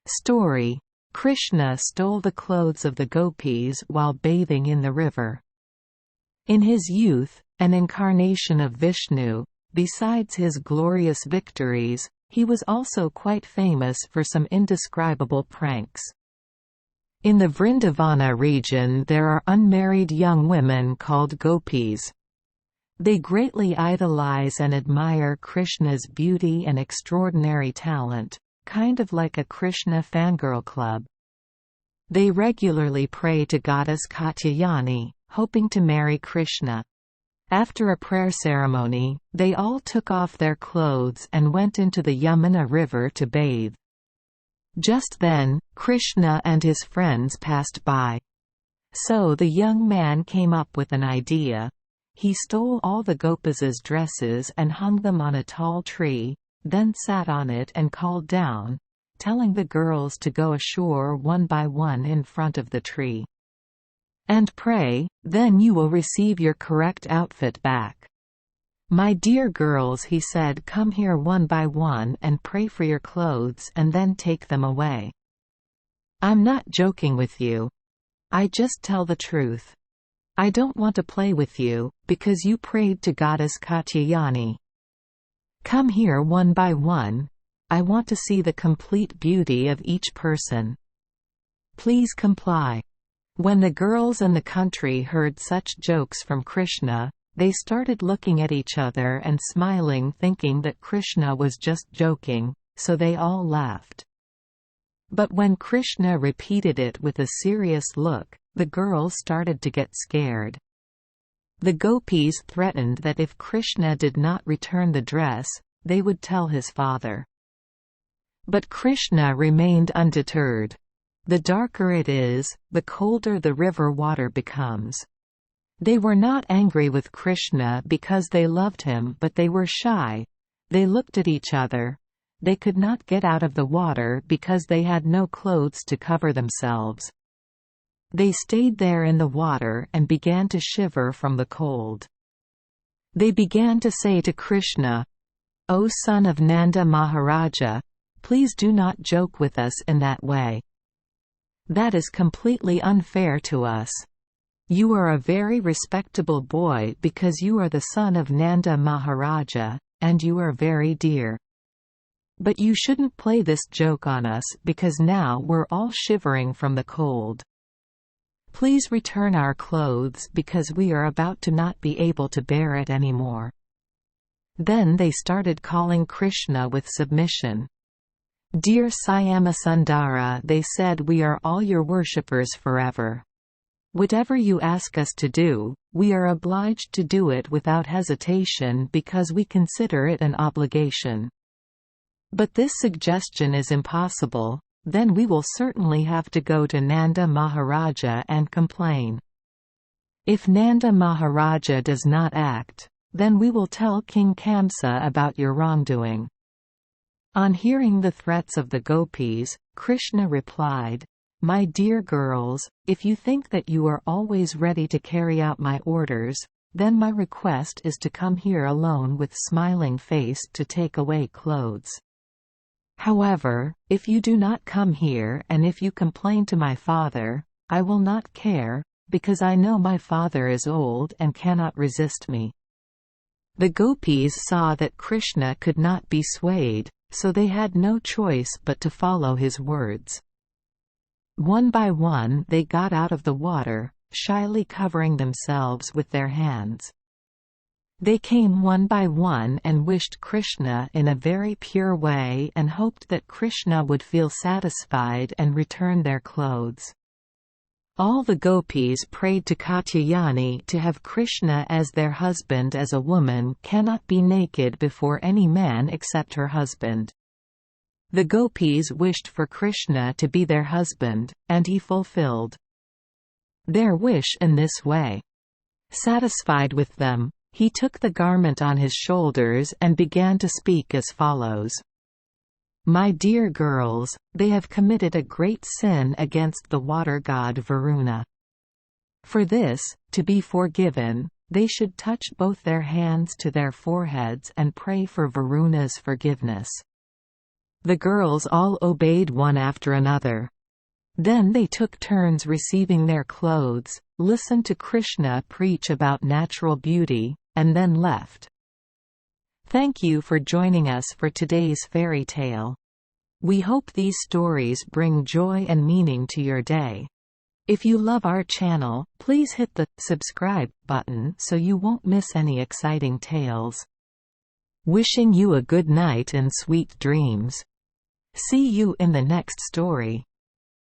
Story: Krishna stole the clothes of the gopis while bathing in the river. In his youth, an incarnation of Vishnu, besides his glorious victories, he was also quite famous for some indescribable pranks. In the Vrindavana region there are unmarried young women called Gopis. They greatly idolize and admire Krishna's beauty and extraordinary talent, kind of like a Krishna fangirl club. They regularly pray to goddess Katyayani, hoping to marry Krishna. After a prayer ceremony, they all took off their clothes and went into the Yamuna river to bathe. Just then, Krishna and his friends passed by. So the young man came up with an idea. He stole all the Gopis' dresses and hung them on a tall tree, then sat on it and called down, telling the girls to go ashore one by one in front of the tree. And pray, then you will receive your correct outfit back. My dear girls, he said, come here one by one and pray for your clothes and then take them away. I'm not joking with you. I just tell the truth. I don't want to play with you, because you prayed to goddess Katyayani. Come here one by one. I want to see the complete beauty of each person. Please comply. When the girls and the country heard such jokes from Krishna, they started looking at each other and smiling, thinking that Krishna was just joking, so they all laughed. But when Krishna repeated it with a serious look, the girls started to get scared. The gopis threatened that if Krishna did not return the dress, they would tell his father. But Krishna remained undeterred. The darker it is, the colder the river water becomes. They were not angry with Krishna because they loved him, but they were shy. They looked at each other. They could not get out of the water because they had no clothes to cover themselves. They stayed there in the water and began to shiver from the cold. They began to say to Krishna, "O son of Nanda Maharaja, please do not joke with us in that way. That is completely unfair to us. You are a very respectable boy because you are the son of Nanda Maharaja, and you are very dear. But you shouldn't play this joke on us because now we're all shivering from the cold. Please return our clothes because we are about to not be able to bear it anymore." Then they started calling Krishna with submission. "Dear Syamasundara," they said, "we are all your worshippers forever. Whatever you ask us to do, we are obliged to do it without hesitation because we consider it an obligation. But this suggestion is impossible, then we will certainly have to go to Nanda Maharaja and complain. If Nanda Maharaja does not act, then we will tell King Kamsa about your wrongdoing." On hearing the threats of the gopis, Krishna replied, "My dear girls, if you think that you are always ready to carry out my orders, then my request is to come here alone with smiling face to take away clothes. However, if you do not come here and if you complain to my father, I will not care, because I know my father is old and cannot resist me." The gopis saw that Krishna could not be swayed, so they had no choice but to follow his words. One by one they got out of the water, shyly covering themselves with their hands. They came one by one and wished Krishna in a very pure way and hoped that Krishna would feel satisfied and return their clothes. All the gopis prayed to Katyayani to have Krishna as their husband, as a woman cannot be naked before any man except her husband. The gopis wished for Krishna to be their husband, and he fulfilled their wish in this way. Satisfied with them, he took the garment on his shoulders and began to speak as follows. "My dear girls, they have committed a great sin against the water god Varuna. For this, to be forgiven, they should touch both their hands to their foreheads and pray for Varuna's forgiveness. The girls all obeyed one after another. Then they took turns receiving their clothes, listened to Krishna preach about natural beauty, and then left. Thank you for joining us for today's fairy tale. We hope these stories bring joy and meaning to your day. If you love our channel, please hit the subscribe button so you won't miss any exciting tales. Wishing you a good night and sweet dreams. See you in the next story.